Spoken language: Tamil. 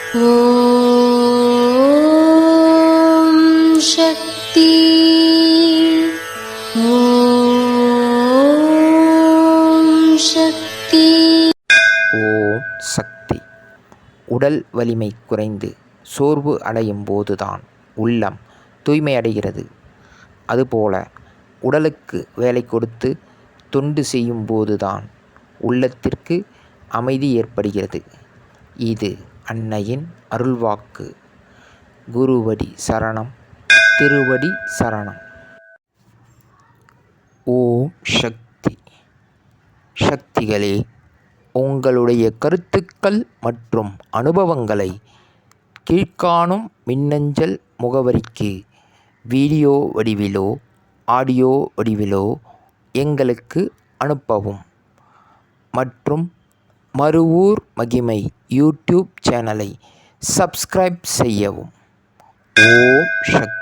ஓம் சக்தி. ஓம் சக்தி. ஓம் சக்தி. உடல் வலிமை குறைந்து சோர்வு அடையும் போதுதான் உள்ளம் தூய்மையடைகிறது. அதுபோல உடலுக்கு வேலை கொடுத்து தொண்டு செய்யும் போதுதான் உள்ளத்திற்கு அமைதி ஏற்படுகிறது. இது அன்னையின் அருள்வாக்கு. குருவடி சரணம், திருவடி சரணம். ஓம் சக்தி. சக்திகளே, உங்களுடைய கருத்துக்கள் மற்றும் அனுபவங்களை கீழ்காணும் மின்னஞ்சல் முகவரிக்கு வீடியோ வடிவிலோ ஆடியோ வடிவிலோ எங்களுக்கு அனுப்பவும். மற்றும் மறுவூர் மகிமை யூடியூப் சேனலை சப்ஸ்கிரைப் செய்யவும். ஓம் சக்தி.